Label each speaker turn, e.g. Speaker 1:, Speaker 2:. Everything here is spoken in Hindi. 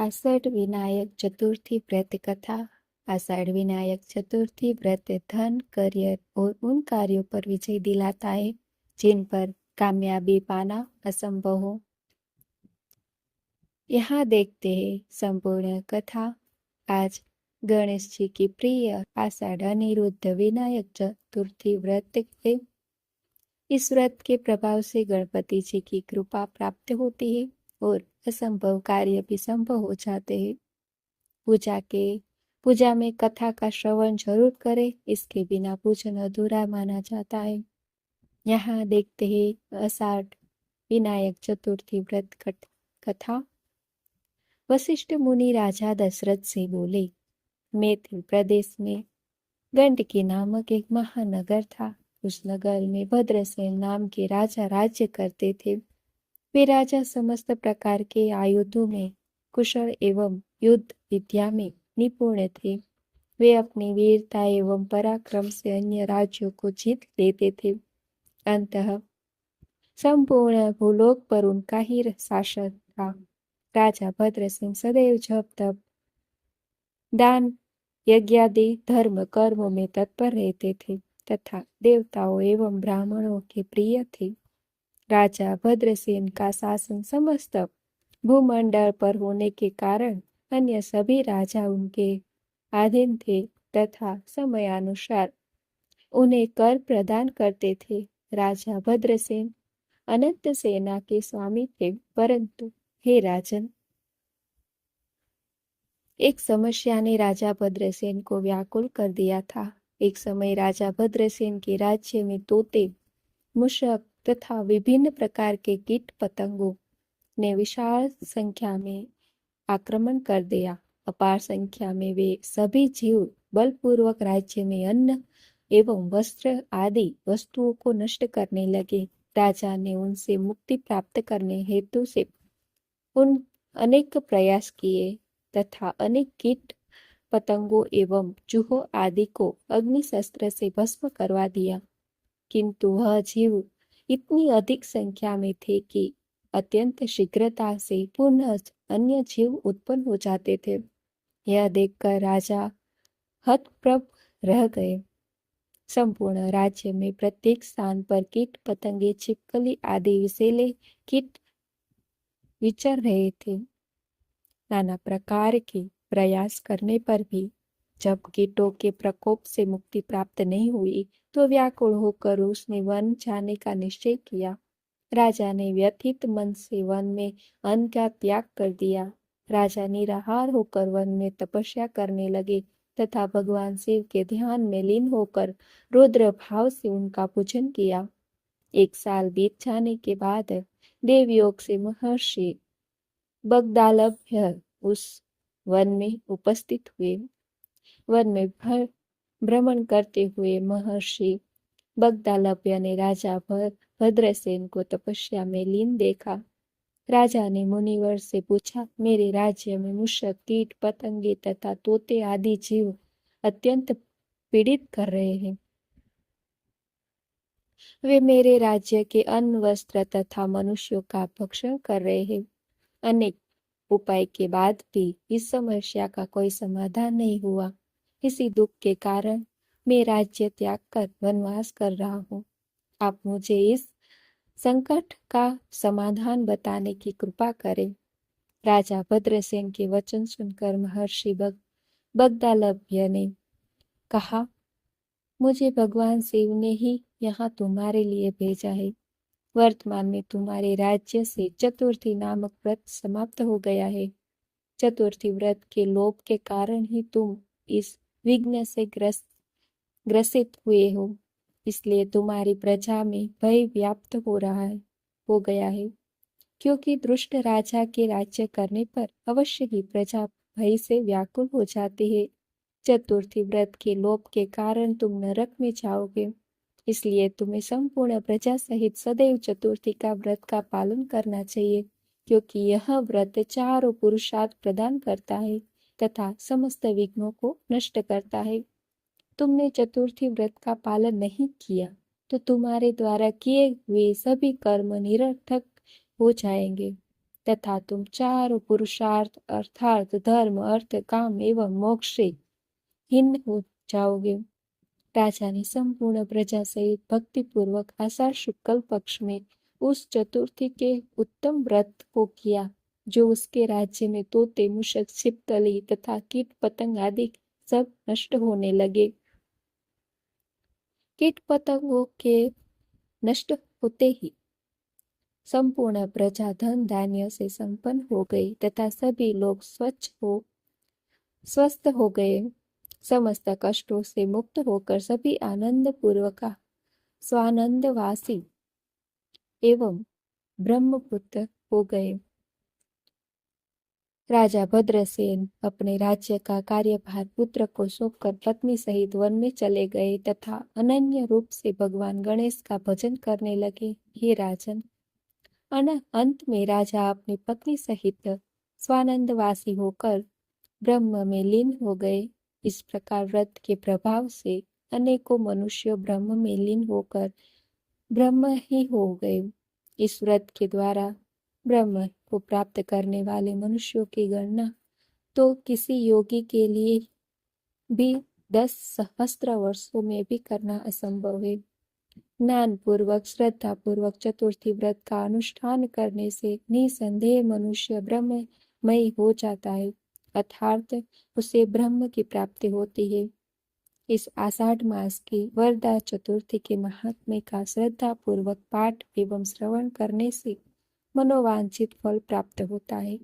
Speaker 1: आषाढ़ विनायक चतुर्थी व्रत कथा। आषाढ़ विनायक चतुर्थी व्रत धन, करियर और उन कार्यों पर विजय दिलाता है जिन पर कामयाबी पाना असंभव हो। यहाँ देखते हैं संपूर्ण कथा। आज गणेश जी की प्रिय आषाढ़ अनिरुद्ध विनायक चतुर्थी व्रत है। इस व्रत के प्रभाव से गणपति जी की कृपा प्राप्त होती है और असंभव कार्य भी संभव हो जाते हैं। पूजा में कथा का श्रवण जरूर करें, इसके बिना पूजन अधूरा माना जाता है। यहाँ देखते हैं आषाढ़ विनायक चतुर्थी व्रत कथा। वशिष्ठ मुनि राजा दशरथ से बोले, मैथिल प्रदेश में गंडकी नामक एक महानगर था। उस नगर में भद्रसेन नाम के राजा राज्य करते थे। वे राजा समस्त प्रकार के आयुधों में कुशल एवं युद्ध विद्या में निपुण थे। वे अपनी वीरता एवं पराक्रम से अन्य राज्यों को जीत लेते थे। अंततः संपूर्ण भूलोक पर उनका ही शासन था। राजा भद्रसिंह सदैव जप तप, दान, यज्ञादि धर्म कर्मों में तत्पर रहते थे तथा देवताओं एवं ब्राह्मणों के प्रिय थे। राजा भद्रसेन का शासन समस्त भूमंडल पर होने के कारण अन्य सभी राजा उनके अधीन थे तथा समयानुसार उन्हें कर प्रदान करते थे। राजा भद्रसेन अनंत सेना के स्वामी थे, परंतु हे राजन, एक समस्या ने राजा भद्रसेन को व्याकुल कर दिया था। एक समय राजा भद्रसेन के राज्य में तोते, मूषक तथा विभिन्न प्रकार के कीट पतंगों ने विशाल संख्या में आक्रमण कर दिया। अपार संख्या में वे सभी जीव बलपूर्वक राज्य में अन्न एवं वस्त्र आदि वस्तुओं को नष्ट करने लगे। राजा ने उनसे मुक्ति प्राप्त करने हेतु से उन अनेक प्रयास किए तथा अनेक कीट पतंगों एवं चूहों आदि को अग्नि शस्त्र से भस्म करवा दिया, किंतु वह जीव इतनी अधिक संख्या में थे कि अत्यंत शीघ्रता से पुनः अन्य जीव उत्पन्न हो जाते थे। यह देखकर राजा हतप्रभ रह गए। संपूर्ण राज्य में प्रत्येक स्थान पर कीट पतंगे, छिपकली आदि विषैले कीट विचर रहे थे। नाना प्रकार के प्रयास करने पर भी जब कीटों के प्रकोप से मुक्ति प्राप्त नहीं हुई तो व्याकुल होकर उसने वन जाने का निश्चय किया। राजा ने व्यथित मन से वन में अन्न का त्याग कर दिया। राजा निराहार होकर वन में तपस्या करने लगे तथा भगवान शिव के ध्यान में लीन होकर रुद्र भाव से उनका पूजन किया। 1 साल बीत जाने के बाद देवयोग से महर्षि बगदालभ्य उस वन में उपस्थित हुए। वन में भ्रमण करते हुए महर्षि बगदालभ्य ने राजा भद्रसेन को तपस्या में लीन देखा। राजा ने मुनिवर से पूछा, मेरे राज्य में मूषक, कीट पतंगे तथा तोते आदि जीव अत्यंत पीड़ित कर रहे हैं। वे मेरे राज्य के अन्न, वस्त्र तथा मनुष्यों का भक्षण कर रहे हैं। अनेक उपाय के बाद भी इस समस्या का कोई समाधान नहीं हुआ। इसी दुख के कारण मैं राज्य त्याग कर वनवास कर रहा हूँ। आप मुझे इस संकट का समाधान बताने की कृपा करें। राजा भद्रसेन के वचन सुनकर महर्षि बगदालभ्य ने कहा, मुझे भगवान शिव ने ही यहाँ तुम्हारे लिए भेजा है। वर्तमान में तुम्हारे राज्य से चतुर्थी नामक व्रत समाप्त हो गया है। चतुर्थी व्रत के लोभ के कारण ही तुम इस विघ्न से ग्रसित हुए हो। इसलिए तुम्हारी प्रजा में भय व्याप्त हो गया है, क्योंकि दुष्ट राजा के राज्य करने पर अवश्य ही प्रजा भय से व्याकुल हो जाती है। चतुर्थी व्रत के लोभ के कारण तुम नरक में जाओगे। इसलिए तुम्हें संपूर्ण प्रजा सहित सदैव चतुर्थी का व्रत का पालन करना चाहिए, क्योंकि यह व्रत चारों पुरुषार्थ प्रदान करता है तथा समस्त विघ्नों को नष्ट करता है। तुमने चतुर्थी व्रत का पालन नहीं किया तो तुम्हारे द्वारा किए हुए सभी कर्म निरर्थक हो जाएंगे। तथा तुम चारों पुरुषार्थ अर्थात धर्म अर्थ काम एवं मोक्ष से हीन हो जाओगे। राजा ने संपूर्ण प्रजा सहित भक्ति पूर्वक आषाढ़ शुक्ल पक्ष में उस चतुर्थी के उत्तम व्रत को किया, जो उसके राज्य में तोते मूषक छिपकली तथा कीट पतंग आदि सब नष्ट होने लगे। कीट पतंगों के नष्ट होते ही संपूर्ण प्रजा धन धान्य से संपन्न हो गई तथा सभी लोग स्वस्थ हो गए। समस्त कष्टों से मुक्त होकर सभी आनंद पूर्वक स्वानंदवासी एवं ब्रह्मपुत्र हो गए। राजा भद्रसेन अपने राज्य का कार्यभार पुत्र को सौंपकर पत्नी सहित वन में चले गए तथा अनन्य रूप से भगवान गणेश का भजन करने लगे। हे राजन, अंत में राजा अपनी पत्नी सहित स्वानंदवासी होकर ब्रह्म में लीन हो गए। इस प्रकार व्रत के प्रभाव से अनेकों मनुष्य ब्रह्म में लीन होकर ब्रह्म ही हो गए। इस व्रत के द्वारा ब्रह्म को प्राप्त करने वाले मनुष्यों की गणना तो किसी योगी के लिए भी 10 सहस्त्र वर्षों में भी करना असंभव है। ज्ञान पूर्वक श्रद्धा पूर्वक चतुर्थी व्रत का अनुष्ठान करने से निसंदेह मनुष्य ब्रह्ममय हो जाता है, अर्थात उसे ब्रह्म की प्राप्ति होती है। इस आषाढ़ मास की वरदा चतुर्थी के महात्म्य का श्रद्धा पूर्वक पाठ एवं श्रवण करने से मनोवांछित फल प्राप्त होता है।